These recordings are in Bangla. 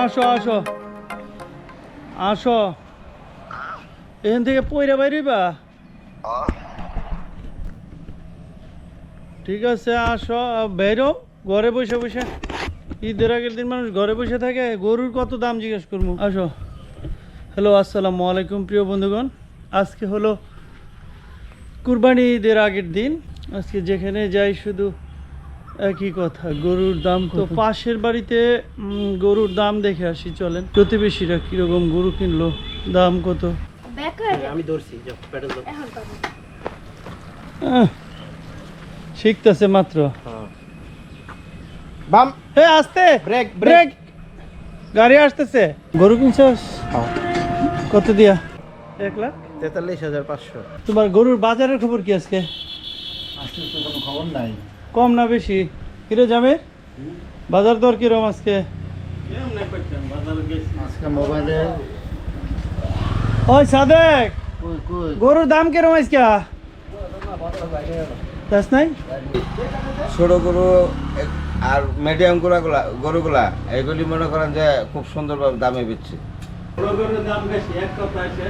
আসো আসো আসো এখান থেকে পয়রা বাইরিবা ঠিক আছে আসো বেরো ঘরে বসে বসে ঈদের আগের দিন মানুষ ঘরে বসে থাকে গরুর কত দাম জিজ্ঞেস করবো আসো হ্যালো আসসালামু আলাইকুম প্রিয় বন্ধুগণ আজকে হলো কুরবানি ঈদের আগের দিন আজকে যেখানে যাই শুধু একই কথা গরুর দাম তো পাশের বাড়িতে গরুর দাম দেখে আসি চলেন প্রতিবেশীরা কিরকম গরু কিনলো দাম কত আমি ধরছি শিখতেছে মাত্র বাম হে আস্তে ব্রেক ব্রেক গাড়ি আসতেছে গরু কিনছস কত দিয়া 1 লাখ 43,500 তোমার গরুর বাজারের খবর কি আজকে আজকে তো কোনো খবর নাই কম না বেশি কিরে যাবে বাজার দর কিরকম আজকে আজকে মোবাইলে ওই সাদেক গরুর দাম কিরকম আজকে দাস নাই ছোট গরু আর মিডিয়াম গরুগুলা এগুলি মনে করেন যে খুব সুন্দরভাবে দামে বিচ্ছে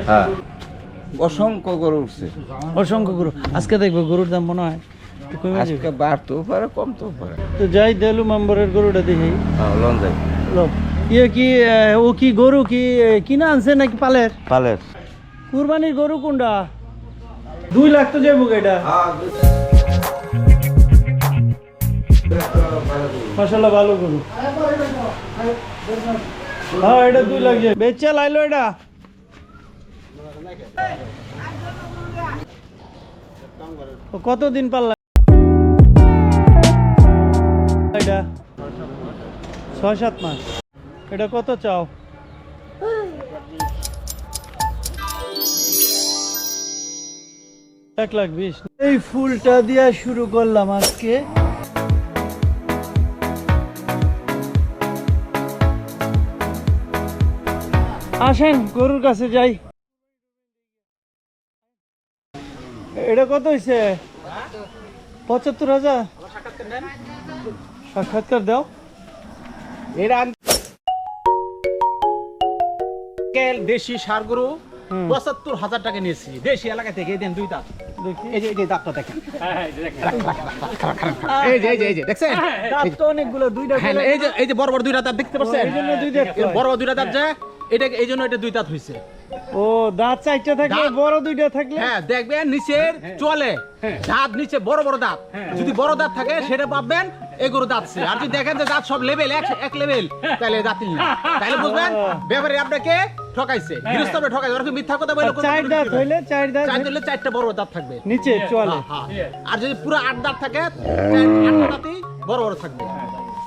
হ্যাঁ অসংখ্য গরু উঠছে অসংখ্য গরু আজকে দেখবো গরুর দাম মনে হয় একটু কমে আজকে যাবে বাড়তেও পারে কমতেও পারে তো যাই দেলু মেম্বারের গরুটা দেখি লন যাই ইয়ে কি ও কি গরু কি কিনা আনছে নাকি পালের পালের কুরবানির গরু কোনটা 2 লাখ তো যাবো এটা মাশাআল্লাহ ভালো গরু হ্যাঁ এটা 2 লাখ যাবে বেচা লাইলো এটা কতদিন পাল্লা এটা 6-7 মাস এটা কত চাও $1,20,000 এই ফুলটা দিয়া শুরু করলাম আজকে আসেন গরুর কাছে যাই এটা কত হয়েছে 75,000 সাক্ষাৎকার দাও এরা দেশি সার গরু 75,000 টাকা নিয়েছি দেশি এলাকা থেকে এই দেন 2 দাঁত দেখি এই যে দাঁতটা দেখেন এই যে দেখছেন দাঁত তো অনেকগুলো দুইটা হ্যাঁ এই যে বড় বড় 2টা দাঁত দেখতে পাচ্ছেন এই জন্য 2 দাঁত বড় বড় 2টা দাঁত যায় এটা এই জন্য এটা 2 দাঁত হইছে ও দাঁত 4টা থাকলে বড় 2টা থাকলে হ্যাঁ দেখবেন নিচের চলে দাঁত নিচে বড় বড় দাঁত যদি বড় দাঁত থাকে সেটা পাবেন এগুলো দাঁতছে আর যদি দেখেন যে দাঁত সব লেভেল এক লেভেল তাহলে দাঁতই না তাহলে বুঝবেন ব্যাপারে আপনাকে ঠকাইছে গৃহস্থবে ঠকাইছে ওরা কি মিথ্যা কথা বলে 4 দাঁত হইলে 4 দাঁত 4টা বড় দাঁত থাকবে নিচে চলে আর যদি পুরো 8 দাঁত থাকে 8টা দাঁতই বড় বড় থাকবে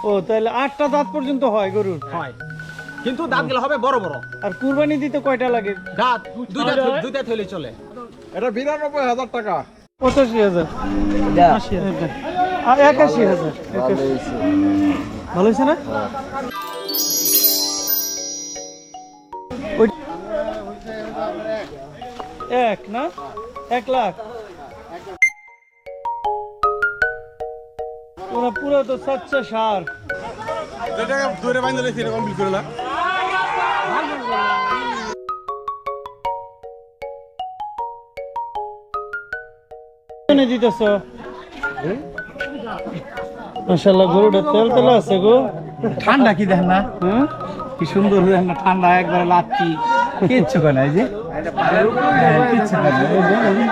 ও তাহলে 8টা দাঁত পর্যন্ত হয় গরুর হয় কিন্তু দাঁতগুলো হবে বড় বড় আর কুরবানি দিতে কয়টা লাগে দাঁত 2 দাঁত হইলে চলে এটা 92,000 টাকা 85,000 80,000 আর 81,000 ভালো হয়েছে না এক না 1 লাখ ওরা পুরো তো সচ্চা সার দূরে বাইন্দা লেছি এরকম বিল করে দিতেছ মাশাআল্লাহ গরুটা তেল তেল আছে গো ঠান্ডা কি দেখেন না হ্যাঁ কি সুন্দর দেখেন না ঠান্ডা একবারে লাচ্ছি কিচ্ছু করে না এই যে কিচ্ছু করে না